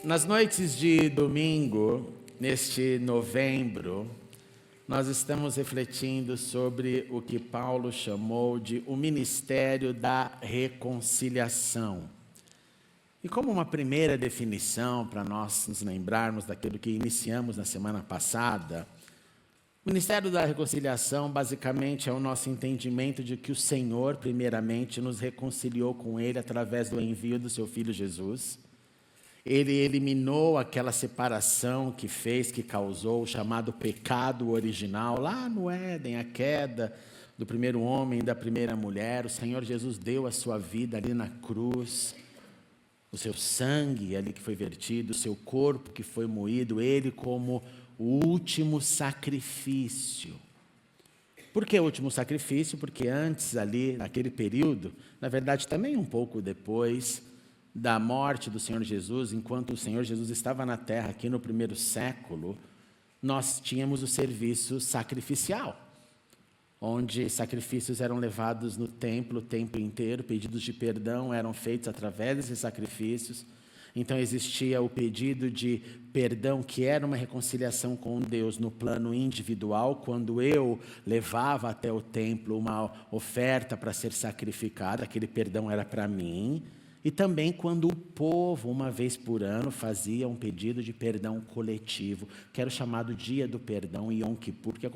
Nas noites de domingo, neste novembro, nós estamos refletindo sobre o que Paulo chamou de o ministério da reconciliação. E como uma primeira definição, para nós nos lembrarmos daquilo que iniciamos na semana passada, o ministério da reconciliação basicamente é o nosso entendimento de que o Senhor, primeiramente, nos reconciliou com Ele através do envio do Seu Filho Jesus. Ele eliminou aquela separação que causou o chamado pecado original, lá no Éden, a queda do primeiro homem e da primeira mulher. O Senhor Jesus deu a sua vida ali na cruz, o seu sangue ali que foi vertido, o seu corpo que foi moído, Ele como o último sacrifício. Por que o último sacrifício? Porque antes ali, naquele período, na verdade também um pouco depois da morte do Senhor Jesus, enquanto o Senhor Jesus estava na terra, aqui no primeiro século, nós tínhamos o serviço sacrificial, onde sacrifícios eram levados no templo o tempo inteiro, pedidos de perdão eram feitos através desses sacrifícios. Então existia o pedido de perdão, que era uma reconciliação com Deus no plano individual, quando eu levava até o templo uma oferta para ser sacrificada, aquele perdão era para mim. E também quando o povo, uma vez por ano, fazia um pedido de perdão coletivo, que era o chamado Dia do Perdão, Yom Kippur, que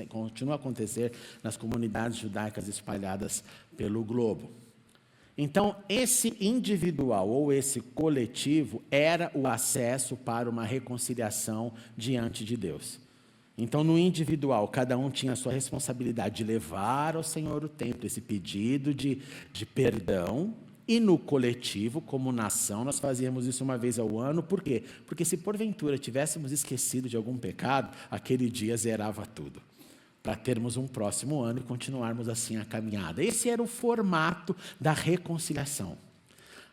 continua a acontecer nas comunidades judaicas espalhadas pelo globo. Então, esse individual ou esse coletivo era o acesso para uma reconciliação diante de Deus. Então, no individual, cada um tinha a sua responsabilidade de levar ao Senhor o templo, esse pedido de perdão. E no coletivo, como nação, nós fazíamos isso uma vez ao ano. Por quê? Porque se porventura tivéssemos esquecido de algum pecado, aquele dia zerava tudo, para termos um próximo ano e continuarmos assim a caminhada. Esse era o formato da reconciliação.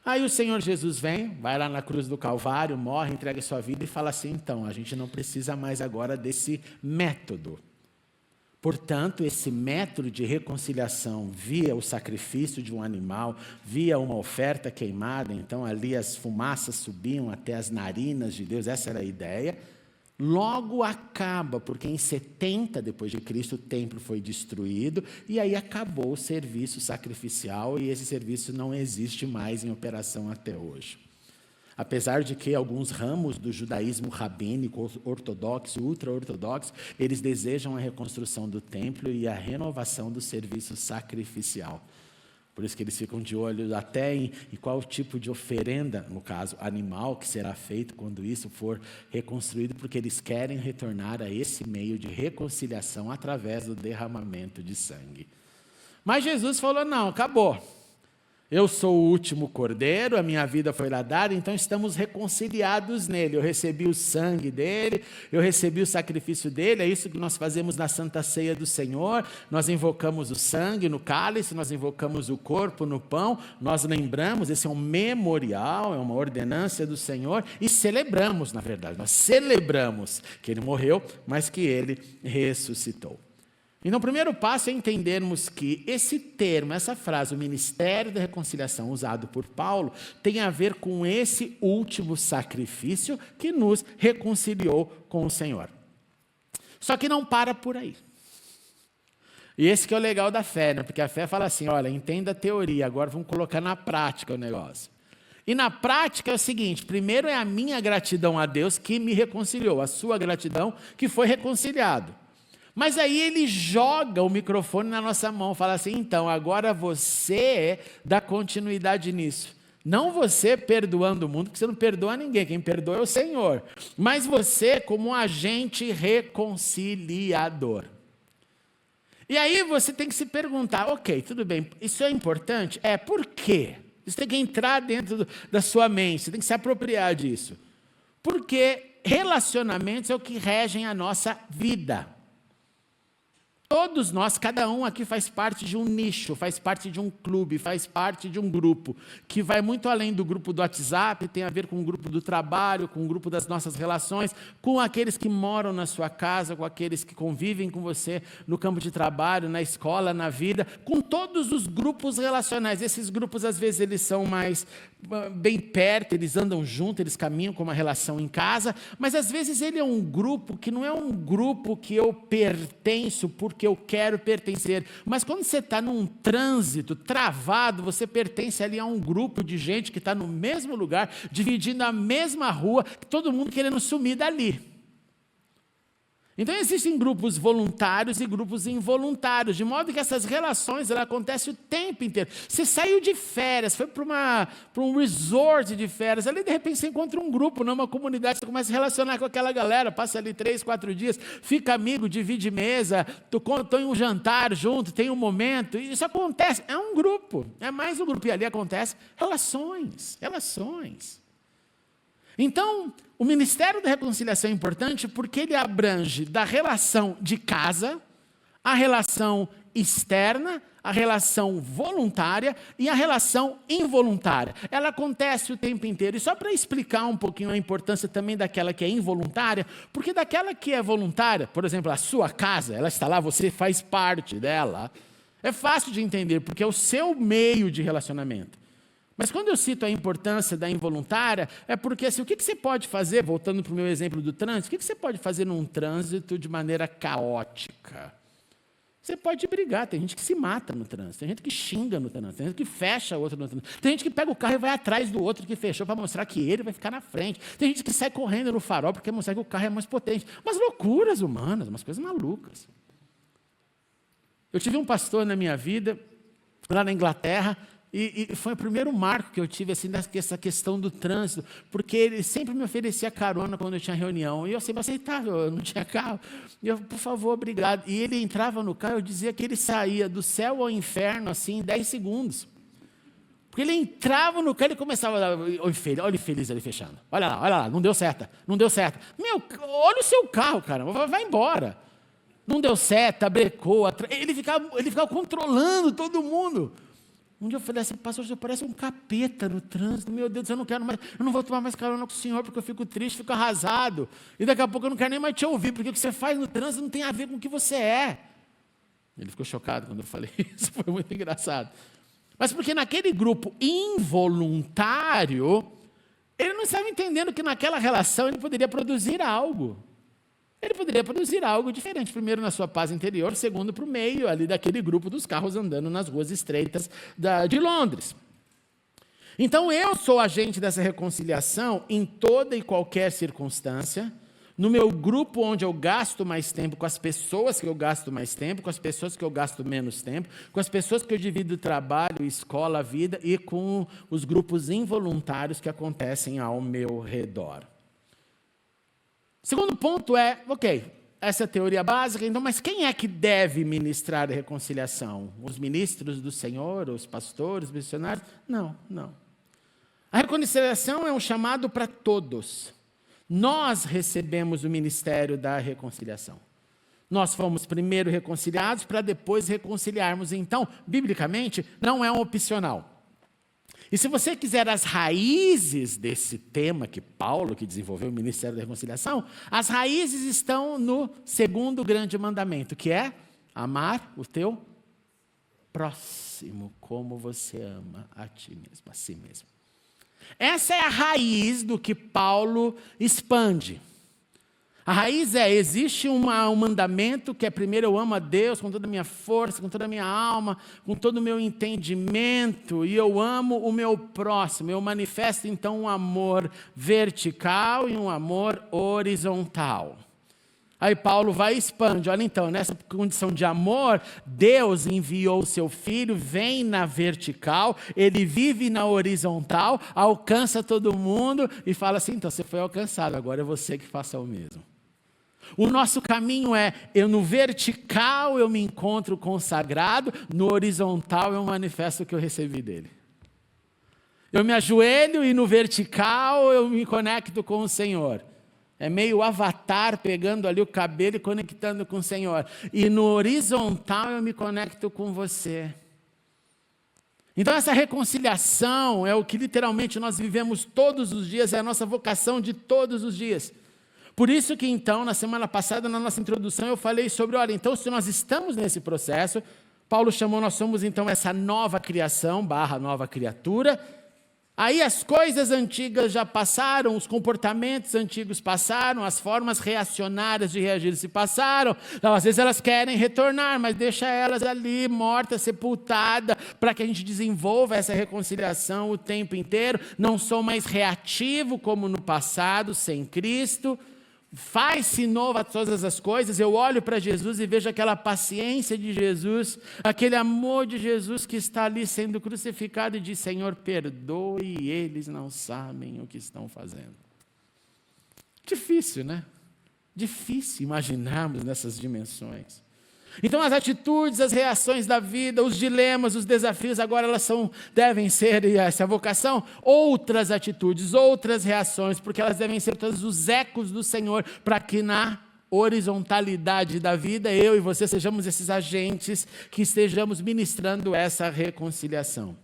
Aí o Senhor Jesus vem, vai lá na cruz do Calvário, morre, entrega sua vida e fala assim: então, a gente não precisa mais agora desse método. Portanto, esse método de reconciliação via o sacrifício de um animal, via uma oferta queimada, então ali as fumaças subiam até as narinas de Deus, essa era a ideia, logo acaba, porque em 70 depois de Cristo o templo foi destruído e aí acabou o serviço sacrificial e esse serviço não existe mais em operação até hoje. Apesar de que alguns ramos do judaísmo rabínico, ortodoxo, ultra-ortodoxo, eles desejam a reconstrução do templo e a renovação do serviço sacrificial. Por isso que eles ficam de olho até em qual tipo de oferenda, no caso animal, que será feito quando isso for reconstruído, porque eles querem retornar a esse meio de reconciliação através do derramamento de sangue. Mas Jesus falou: não, acabou. Eu sou o último cordeiro, a minha vida foi lá dada, então estamos reconciliados nele. Eu recebi o sangue dele, eu recebi o sacrifício dele, é isso que nós fazemos na Santa Ceia do Senhor. Nós invocamos o sangue no cálice, nós invocamos o corpo no pão, nós lembramos, esse é um memorial, é uma ordenância do Senhor, e celebramos, na verdade, nós celebramos que ele morreu, mas que ele ressuscitou. Então, o primeiro passo é entendermos que esse termo, essa frase, o ministério da reconciliação, usado por Paulo, tem a ver com esse último sacrifício que nos reconciliou com o Senhor. Só que não para por aí. E esse que é o legal da fé, né? Porque a fé fala assim: olha, entenda a teoria, agora vamos colocar na prática o negócio. E na prática é o seguinte: primeiro é a minha gratidão a Deus que me reconciliou, a sua gratidão que foi reconciliado. Mas aí ele joga o microfone na nossa mão, fala assim: então, agora você dá continuidade nisso. Não você perdoando o mundo, porque você não perdoa ninguém, quem perdoa é o Senhor. Mas você como um agente reconciliador. E aí você tem que se perguntar: ok, tudo bem, isso é importante? Por quê? Isso tem que entrar dentro da sua mente, você tem que se apropriar disso. Porque relacionamentos é o que regem a nossa vida. todos nós, cada um aqui faz parte de um nicho, faz parte de um clube, faz parte de um grupo, que vai muito além do grupo do WhatsApp, tem a ver com o grupo do trabalho, com o grupo das nossas relações, com aqueles que moram na sua casa, com aqueles que convivem com você no campo de trabalho, na escola, na vida, com todos os grupos relacionais. Esses grupos, às vezes, eles são mais bem perto, eles andam juntos, eles caminham com uma relação em casa, mas às vezes ele é um grupo que não é um grupo que eu pertenço porque eu quero pertencer, mas quando você está num trânsito travado, você pertence ali a um grupo de gente que está no mesmo lugar, dividindo a mesma rua, todo mundo querendo sumir dali. Então existem grupos voluntários e grupos involuntários, de modo que essas relações acontecem o tempo inteiro. Você saiu de férias, foi para um resort de férias, ali de repente você encontra um grupo, numa comunidade, você começa a relacionar com aquela galera, passa ali 3, 4 dias, fica amigo, divide mesa, estão em um jantar junto, tem um momento, isso acontece, é um grupo, é mais um grupo, e ali acontece relações. Então, o Ministério da Reconciliação é importante porque ele abrange da relação de casa, a relação externa, a relação voluntária e a relação involuntária. Ela acontece o tempo inteiro. E só para explicar um pouquinho a importância também daquela que é involuntária, porque daquela que é voluntária, por exemplo, a sua casa, ela está lá, você faz parte dela, é fácil de entender, porque é o seu meio de relacionamento. Mas quando eu cito a importância da involuntária, é porque assim, o que você pode fazer, voltando para o meu exemplo do trânsito, o que você pode fazer num trânsito de maneira caótica? Você pode brigar, tem gente que se mata no trânsito, tem gente que xinga no trânsito, tem gente que fecha o outro no trânsito, tem gente que pega o carro e vai atrás do outro que fechou para mostrar que ele vai ficar na frente, tem gente que sai correndo no farol porque quer mostrar que o carro é mais potente, umas loucuras humanas, umas coisas malucas. Eu tive um pastor na minha vida, lá na Inglaterra, e foi o primeiro marco que eu tive assim, dessa questão do trânsito, porque ele sempre me oferecia carona quando eu tinha reunião, e eu sempre aceitava, eu não tinha carro, e eu, por favor, obrigado. E ele entrava no carro, eu dizia que ele saía do céu ao inferno assim, em 10 segundos. Porque ele entrava no carro e começava, olha ele feliz ali fechando, olha lá, não deu certo. Meu, olha o seu carro, cara, vai embora. Não deu seta, brecou, ele ficava controlando todo mundo. Um dia eu falei assim, pastor, você parece um capeta no trânsito, meu Deus, eu não vou tomar mais carona com o senhor, porque eu fico triste, fico arrasado, e daqui a pouco eu não quero nem mais te ouvir, porque o que você faz no trânsito não tem a ver com o que você é. Ele ficou chocado quando eu falei isso, foi muito engraçado. Mas porque naquele grupo involuntário, ele não estava entendendo que naquela relação ele poderia produzir algo. Ele poderia produzir algo diferente, primeiro na sua paz interior, segundo para o meio ali daquele grupo dos carros andando nas ruas estreitas de Londres. Então eu sou agente dessa reconciliação em toda e qualquer circunstância, no meu grupo onde eu gasto mais tempo, com as pessoas que eu gasto mais tempo, com as pessoas que eu gasto menos tempo, com as pessoas que eu divido trabalho, escola, vida e com os grupos involuntários que acontecem ao meu redor. Segundo ponto é, ok, essa é a teoria básica, então, mas quem é que deve ministrar a reconciliação? Os ministros do Senhor, os pastores, os missionários? Não. A reconciliação é um chamado para todos. Nós recebemos o ministério da reconciliação. Nós fomos primeiro reconciliados para depois reconciliarmos. Então, biblicamente, não é um opcional. E se você quiser as raízes desse tema que Paulo, que desenvolveu o Ministério da Reconciliação, as raízes estão no segundo grande mandamento, que é amar o teu próximo como você ama a ti mesmo, a si mesmo. Essa é a raiz do que Paulo expande. A raiz existe um mandamento que é primeiro eu amo a Deus com toda a minha força, com toda a minha alma, com todo o meu entendimento, e eu amo o meu próximo. Eu manifesto então um amor vertical e um amor horizontal. Aí Paulo vai e expande, olha então, nessa condição de amor, Deus enviou o seu Filho, vem na vertical, ele vive na horizontal, alcança todo mundo e fala assim, então você foi alcançado, agora é você que faça o mesmo. O nosso caminho é, no vertical eu me encontro com o sagrado, no horizontal eu manifesto o que eu recebi dele. Eu me ajoelho e no vertical eu me conecto com o Senhor. É meio Avatar pegando ali o cabelo e conectando com o Senhor. E no horizontal eu me conecto com você. Então essa reconciliação é o que literalmente nós vivemos todos os dias, é a nossa vocação de todos os dias. Por isso que então, na semana passada, na nossa introdução, eu falei sobre, olha, então se nós estamos nesse processo, Paulo chamou, nós somos então essa nova criação, nova criatura. Aí as coisas antigas já passaram, os comportamentos antigos passaram, as formas reacionárias de reagir se passaram. Então, às vezes elas querem retornar, mas deixa elas ali, mortas, sepultadas, para que a gente desenvolva essa reconciliação o tempo inteiro. Não sou mais reativo como no passado, sem Cristo. Faz-se nova todas as coisas. Eu olho para Jesus e vejo aquela paciência de Jesus, aquele amor de Jesus que está ali sendo crucificado e diz, Senhor, perdoe, eles não sabem o que estão fazendo. Difícil, né? Difícil imaginarmos nessas dimensões. Então as atitudes, as reações da vida, os dilemas, os desafios, agora elas devem ser, essa vocação, outras atitudes, outras reações, porque elas devem ser todos os ecos do Senhor, para que na horizontalidade da vida, eu e você sejamos esses agentes que estejamos ministrando essa reconciliação.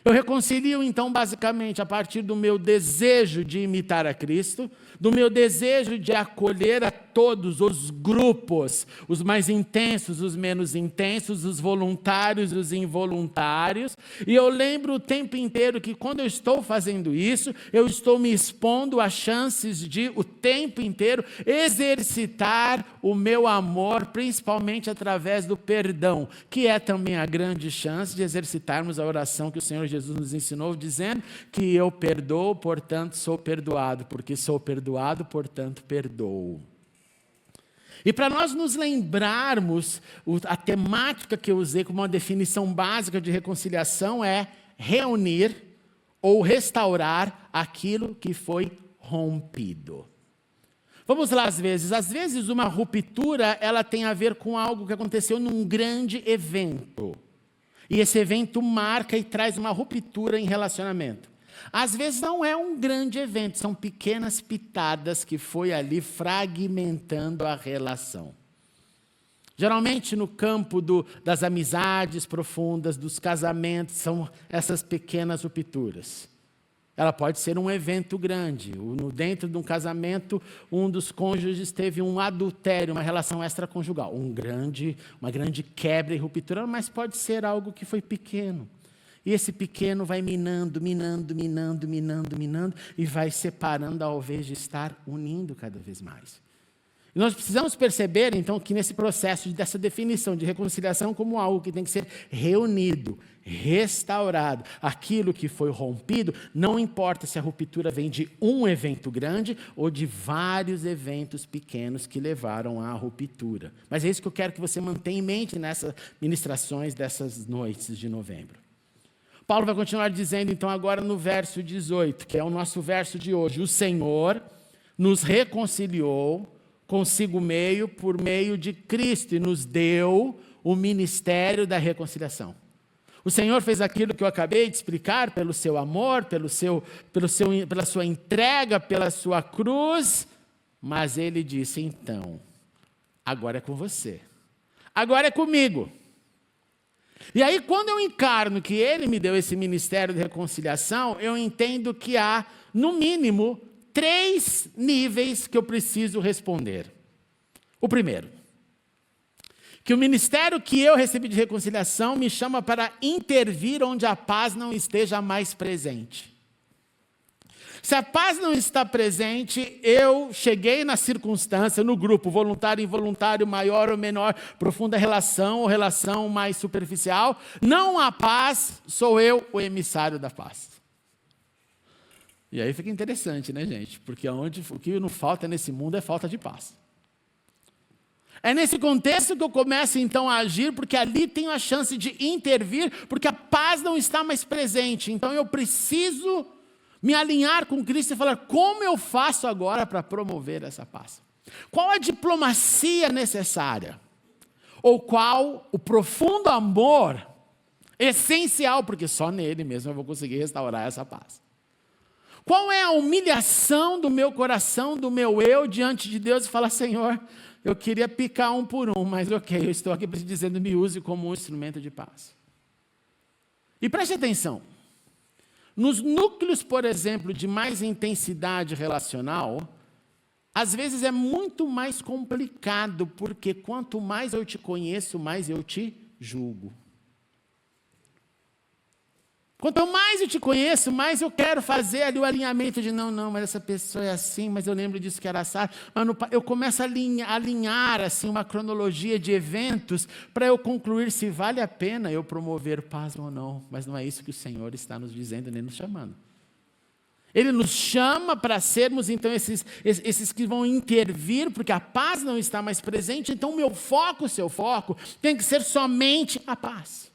Eu reconcilio então basicamente a partir do meu desejo de imitar a Cristo, do meu desejo de acolher a todos os grupos, os mais intensos, os menos intensos, os voluntários, os involuntários, e eu lembro o tempo inteiro que quando eu estou fazendo isso, eu estou me expondo a chances de, o tempo inteiro, exercitar o meu amor, principalmente através do perdão, que é também a grande chance de exercitarmos a oração que o Senhor Jesus nos ensinou, dizendo que eu perdoo, portanto sou perdoado, porque sou perdoado, portanto perdoo. E para nós nos lembrarmos, a temática que eu usei como uma definição básica de reconciliação é reunir ou restaurar aquilo que foi rompido. Vamos lá, às vezes uma ruptura ela tem a ver com algo que aconteceu num grande evento. E esse evento marca e traz uma ruptura em relacionamento. Às vezes não é um grande evento, são pequenas pitadas que foi ali fragmentando a relação. Geralmente no campo das amizades profundas, dos casamentos, são essas pequenas rupturas. Ela pode ser um evento grande. Dentro de um casamento, um dos cônjuges teve um adultério, uma relação extraconjugal. Uma grande quebra e ruptura, mas pode ser algo que foi pequeno. E esse pequeno vai minando, e vai separando ao invés de estar unindo cada vez mais. E nós precisamos perceber, então, que nesse processo dessa definição de reconciliação como algo que tem que ser reunido, restaurado, aquilo que foi rompido, não importa se a ruptura vem de um evento grande ou de vários eventos pequenos que levaram à ruptura. Mas é isso que eu quero que você mantenha em mente nessas ministrações dessas noites de novembro. Paulo vai continuar dizendo, então, agora no verso 18, que é o nosso verso de hoje, o Senhor nos reconciliou consigo por meio de Cristo e nos deu o ministério da reconciliação. O Senhor fez aquilo que eu acabei de explicar, pelo seu amor, pela sua entrega, pela sua cruz, mas Ele disse, então, agora é com você, agora é comigo. E aí, quando eu encarno que Ele me deu esse ministério de reconciliação, eu entendo que há, no mínimo, 3 níveis que eu preciso responder. O primeiro, que o ministério que eu recebi de reconciliação me chama para intervir onde a paz não esteja mais presente. Se a paz não está presente, eu cheguei na circunstância, no grupo, voluntário, involuntário, maior ou menor, profunda relação ou relação mais superficial, não há paz, sou eu o emissário da paz. E aí fica interessante, né, gente? Porque o que não falta nesse mundo é falta de paz. É nesse contexto que eu começo então a agir, porque ali tenho a chance de intervir, porque a paz não está mais presente. Então eu preciso me alinhar com Cristo e falar, como eu faço agora para promover essa paz? Qual a diplomacia necessária? Ou qual o profundo amor essencial, porque só nele mesmo eu vou conseguir restaurar essa paz. Qual é a humilhação do meu coração, do meu eu, diante de Deus e falar: Senhor, eu queria picar um por um, mas ok, eu estou aqui para te dizendo, me use como um instrumento de paz. E preste atenção, nos núcleos, por exemplo, de mais intensidade relacional, às vezes é muito mais complicado, porque quanto mais eu te conheço, mais eu te julgo. Quanto mais eu te conheço, mais eu quero fazer ali o alinhamento de não, mas essa pessoa é assim, mas eu lembro disso que era assado. Eu começo a alinhar assim, uma cronologia de eventos para eu concluir se vale a pena eu promover paz ou não. Mas não é isso que o Senhor está nos dizendo, nem nos chamando. Ele nos chama para sermos, então, esses que vão intervir, porque a paz não está mais presente, então o seu foco, tem que ser somente a paz.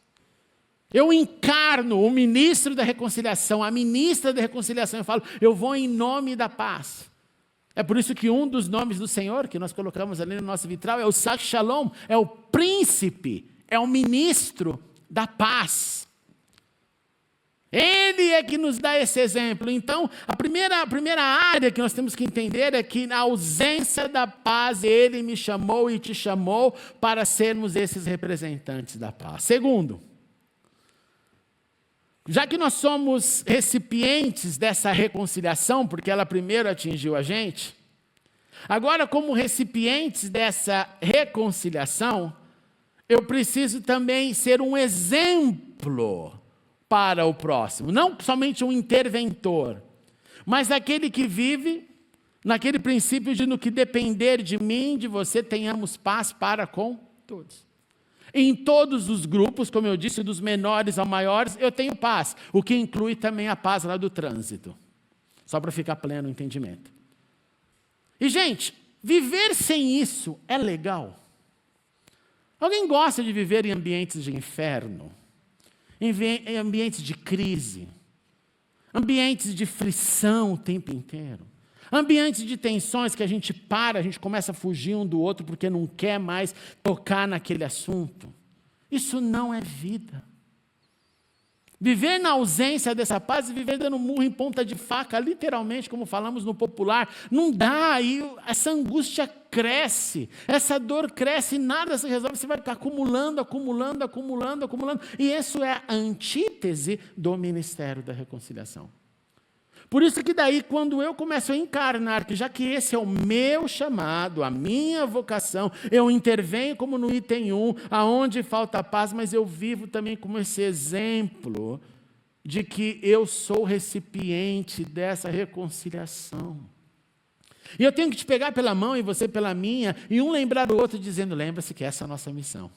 Eu encarno o ministro da reconciliação, a ministra da reconciliação, eu falo, eu vou em nome da paz. É por isso que um dos nomes do Senhor, que nós colocamos ali no nosso vitral, é o Sar Shalom, é o príncipe, é o ministro da paz. Ele é que nos dá esse exemplo. Então, a primeira área que nós temos que entender é que na ausência da paz, Ele me chamou e te chamou para sermos esses representantes da paz. Segundo, já que nós somos recipientes dessa reconciliação, porque ela primeiro atingiu a gente, agora como recipientes dessa reconciliação, eu preciso também ser um exemplo para o próximo. Não somente um interventor, mas aquele que vive naquele princípio de no que depender de mim, de você, tenhamos paz para com todos. Em todos os grupos, como eu disse, dos menores ao maiores, eu tenho paz, o que inclui também a paz lá do trânsito, só para ficar pleno o entendimento. E, gente, viver sem isso é legal? Alguém gosta de viver em ambientes de inferno? Em ambientes de crise? Ambientes de frição o tempo inteiro? Ambientes de tensões que a gente começa a fugir um do outro porque não quer mais tocar naquele assunto. Isso não é vida. Viver na ausência dessa paz e viver dando murro em ponta de faca, literalmente, como falamos no popular, não dá, e essa angústia cresce, essa dor cresce e nada se resolve, você vai ficar acumulando, e isso é a antítese do ministério da reconciliação. Por isso que daí, quando eu começo a encarnar, que já que esse é o meu chamado, a minha vocação, eu intervenho como no item 1, aonde falta paz, mas eu vivo também como esse exemplo de que eu sou recipiente dessa reconciliação. E eu tenho que te pegar pela mão e você pela minha, e um lembrar o outro dizendo, lembra-se que essa é a nossa missão.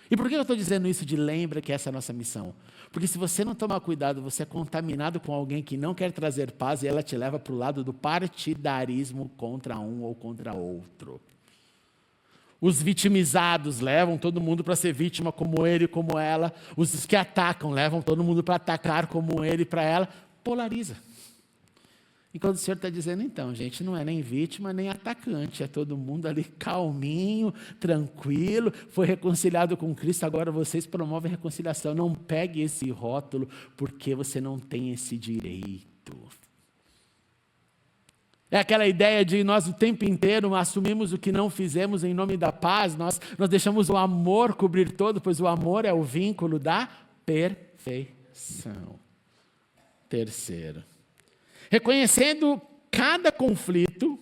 E por que eu estou dizendo isso de lembra que essa é a nossa missão? Porque se você não tomar cuidado, você é contaminado com alguém que não quer trazer paz e ela te leva para o lado do partidarismo contra um ou contra outro. Os vitimizados levam todo mundo para ser vítima como ele e como ela. Os que atacam levam todo mundo para atacar como ele e para ela. Polariza. E quando o Senhor está dizendo, então, gente, não é nem vítima, nem atacante, é todo mundo ali calminho, tranquilo, foi reconciliado com Cristo, agora vocês promovem a reconciliação. Não pegue esse rótulo, porque você não tem esse direito. É aquela ideia de nós o tempo inteiro assumimos o que não fizemos em nome da paz, nós deixamos o amor cobrir todo, pois o amor é o vínculo da perfeição. Terceiro, reconhecendo cada conflito,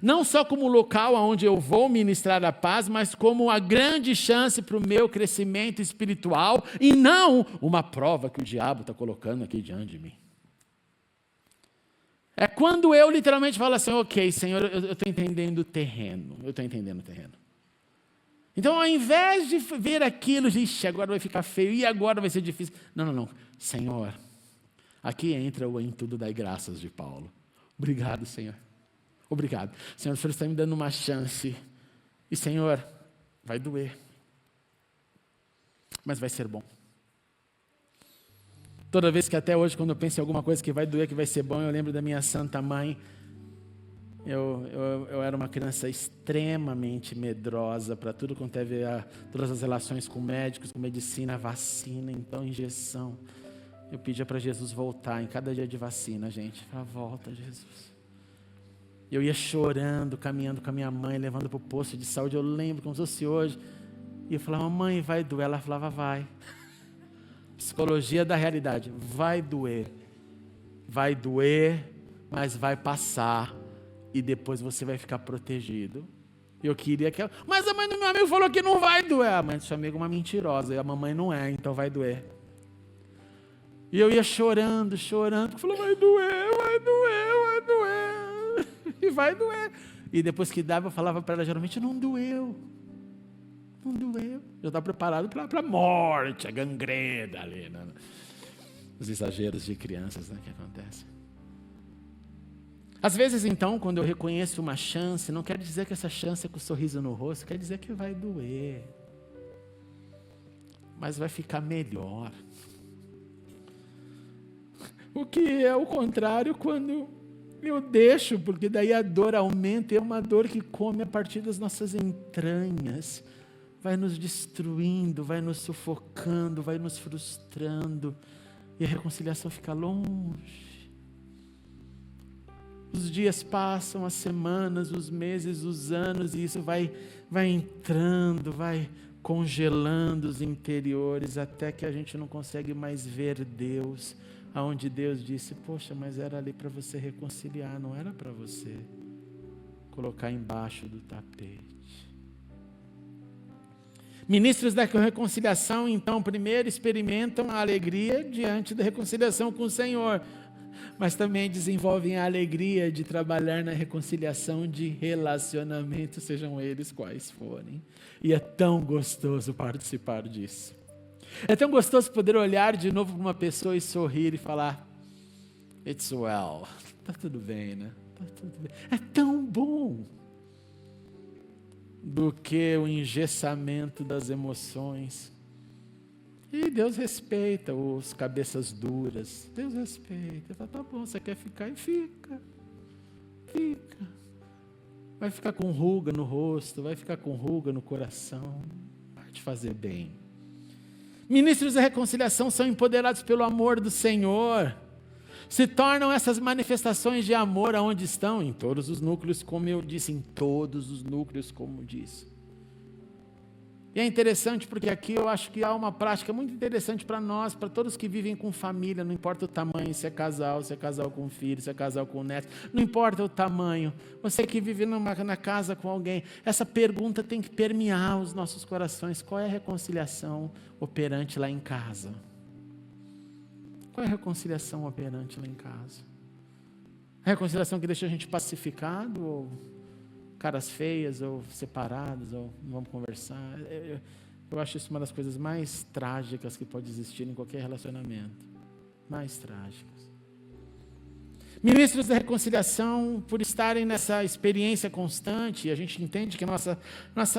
não só como local onde eu vou ministrar a paz, mas como a grande chance para o meu crescimento espiritual e não uma prova que o diabo está colocando aqui diante de mim. É quando eu literalmente falo assim, ok, Senhor, eu estou entendendo o terreno, Então, ao invés de ver aquilo, agora vai ficar feio, e agora vai ser difícil. Não, Senhor, aqui entra o em tudo dai graças de Paulo. Obrigado, Senhor. Obrigado. Senhor, o Senhor está me dando uma chance. E, Senhor, vai doer. Mas vai ser bom. Toda vez que até hoje, quando eu penso em alguma coisa que vai doer, que vai ser bom, eu lembro da minha santa mãe. Eu era uma criança extremamente medrosa para tudo quanto teve todas as relações com médicos, com medicina, vacina, então injeção. eu pedia para Jesus voltar em cada dia de vacina, gente. Falava, volta, Jesus. Eu ia chorando, caminhando com a minha mãe, levando para o posto de saúde. Eu lembro como se fosse hoje. E eu falava, mãe, vai doer. Ela falava, vai. Psicologia da realidade. Vai doer. Vai doer, mas vai passar. E depois você vai ficar protegido. Eu queria que ela... Mas a mãe do meu amigo falou que não vai doer. A mãe do seu amigo é uma mentirosa. E a mamãe não é, então vai doer. E eu ia chorando. Falou, vai doer, vai doer, vai doer. E vai doer. E depois que dava, eu falava para ela, geralmente, não doeu. Não doeu. Eu estava preparado para a morte, a gangrena ali. Né? Os exageros de crianças, né, que acontecem. Às vezes, então, quando eu reconheço uma chance, não quer dizer que essa chance é com um sorriso no rosto, quer dizer que vai doer. Mas vai ficar melhor. O que é o contrário quando eu deixo, porque daí a dor aumenta, e é uma dor que come a partir das nossas entranhas, vai nos destruindo, vai nos sufocando, vai nos frustrando, e a reconciliação fica longe. Os dias passam, as semanas, os meses, os anos, e isso vai entrando, vai congelando os interiores, até que a gente não consegue mais ver Deus, aonde Deus disse, poxa, mas era ali para você reconciliar, não era para você colocar embaixo do tapete. Ministros da reconciliação, então, primeiro experimentam a alegria diante da reconciliação com o Senhor, mas também desenvolvem a alegria de trabalhar na reconciliação de relacionamentos, sejam eles quais forem. E é tão gostoso participar disso. É tão gostoso poder olhar de novo para uma pessoa e sorrir e falar, it's well, está tudo bem, né? Tá tudo bem. É tão bom do que o engessamento das emoções. E Deus respeita os cabeças duras. Deus respeita. Fala, tá bom, você quer ficar? E fica. Fica. Vai ficar com ruga no rosto, vai ficar com ruga no coração. Vai te fazer bem. Ministros da reconciliação são empoderados pelo amor do Senhor. Se tornam essas manifestações de amor aonde estão? Em todos os núcleos, como eu disse. Em todos os núcleos, como disse. E é interessante porque aqui eu acho que há uma prática muito interessante para nós, para todos que vivem com família, não importa o tamanho, se é casal com filho, se é casal com neto, não importa o tamanho. Você que vive na casa com alguém, essa pergunta tem que permear os nossos corações. Qual é a reconciliação operante lá em casa? Qual é a reconciliação operante lá em casa? A reconciliação que deixa a gente pacificado ou caras feias, ou separados, ou não vamos conversar? Eu acho isso uma das coisas mais trágicas que pode existir em qualquer relacionamento. Mais trágicas. Ministros da reconciliação, por estarem nessa experiência constante, a gente entende que nossa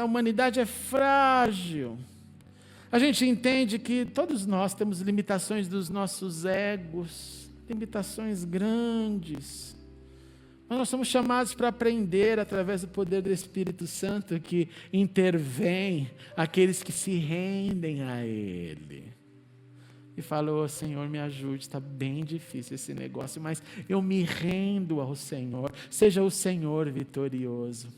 humanidade é frágil. A gente entende que todos nós temos limitações dos nossos egos, limitações grandes. Mas nós somos chamados para aprender através do poder do Espírito Santo que intervém aqueles que se rendem a Ele. E falou, Senhor, me ajude, está bem difícil esse negócio, mas eu me rendo ao Senhor. Seja o Senhor vitorioso.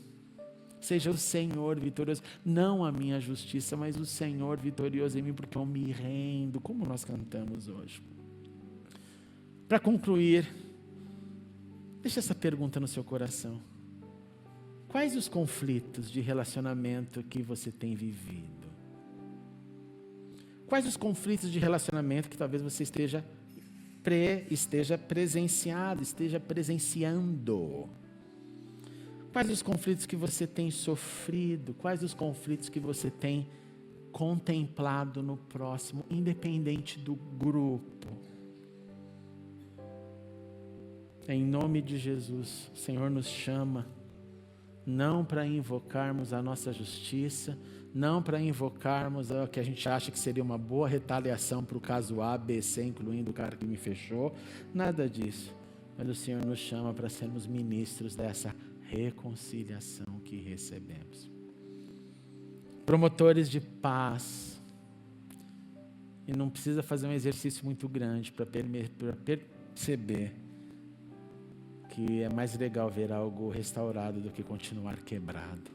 Seja o Senhor vitorioso. Não a minha justiça, mas o Senhor vitorioso em mim, porque eu me rendo, como nós cantamos hoje. Para concluir, deixa essa pergunta no seu coração. Quais os conflitos de relacionamento que você tem vivido? Quais os conflitos de relacionamento que talvez você esteja presenciando? Quais os conflitos que você tem sofrido? Quais os conflitos que você tem contemplado no próximo, independente do grupo? Em nome de Jesus, o Senhor nos chama, não para invocarmos a nossa justiça, não para invocarmos o que a gente acha que seria uma boa retaliação para o caso A, B, C, incluindo o cara que me fechou, nada disso. Mas o Senhor nos chama para sermos ministros dessa reconciliação que recebemos. Promotores de paz. E não precisa fazer um exercício muito grande para perceber que é mais legal ver algo restaurado do que continuar quebrado.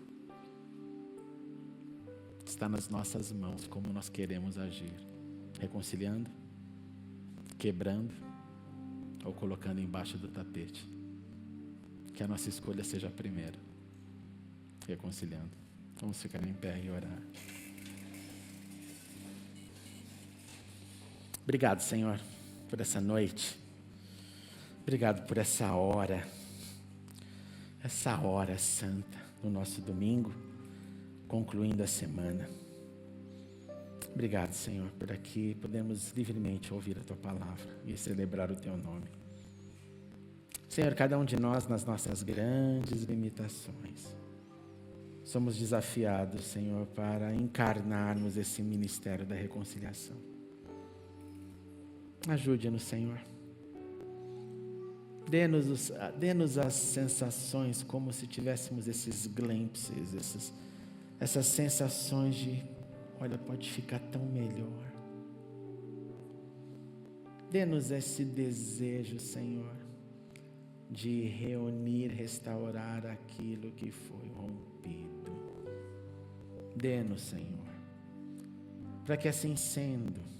Está nas nossas mãos como nós queremos agir. Reconciliando, quebrando ou colocando embaixo do tapete. Que a nossa escolha seja a primeira. Reconciliando. Vamos ficar em pé e orar. Obrigado, Senhor, por essa noite. Obrigado por essa hora santa no nosso domingo, concluindo a semana. Obrigado, Senhor, por aqui podemos livremente ouvir a Tua palavra e celebrar o Teu nome. Senhor, cada um de nós nas nossas grandes limitações, somos desafiados, Senhor, para encarnarmos esse ministério da reconciliação. Ajude-nos, Senhor. Dê-nos as sensações como se tivéssemos esses glimpses, essas sensações de, olha, pode ficar tão melhor. Dê-nos esse desejo, Senhor, de reunir, restaurar aquilo que foi rompido. Dê-nos, Senhor, para que assim sendo,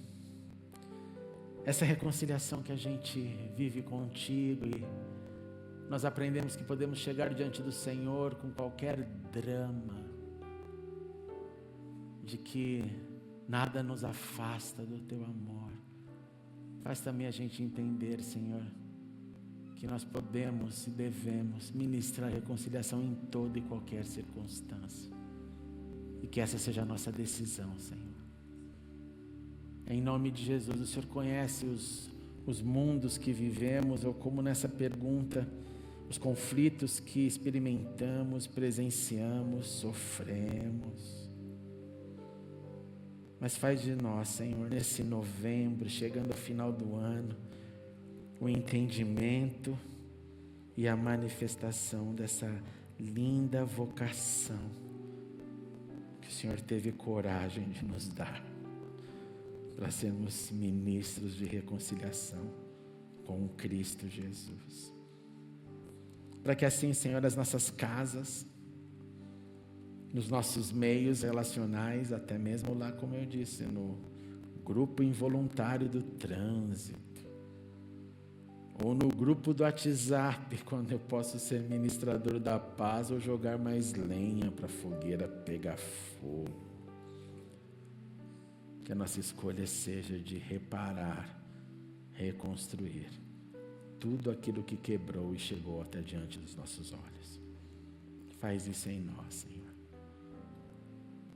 essa reconciliação que a gente vive contigo e nós aprendemos que podemos chegar diante do Senhor com qualquer drama, de que nada nos afasta do Teu amor. Faz também a gente entender, Senhor, que nós podemos e devemos ministrar reconciliação em toda e qualquer circunstância. E que essa seja a nossa decisão, Senhor. Em nome de Jesus, o Senhor conhece os mundos que vivemos, ou como nessa pergunta, os conflitos que experimentamos, presenciamos, sofremos. Mas faz de nós, Senhor, nesse novembro, chegando ao final do ano, o entendimento e a manifestação dessa linda vocação que o Senhor teve coragem de nos dar, para sermos ministros de reconciliação com Cristo Jesus. Para que assim, Senhor, as nossas casas, nos nossos meios relacionais, até mesmo lá, como eu disse, no grupo involuntário do trânsito, ou no grupo do WhatsApp, quando eu posso ser ministrador da paz ou jogar mais lenha para a fogueira pegar fogo. Que a nossa escolha seja de reparar, reconstruir tudo aquilo que quebrou e chegou até diante dos nossos olhos. Faz isso em nós, Senhor.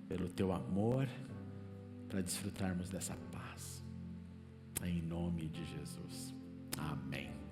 Pelo Teu amor, para desfrutarmos dessa paz. Em nome de Jesus. Amém.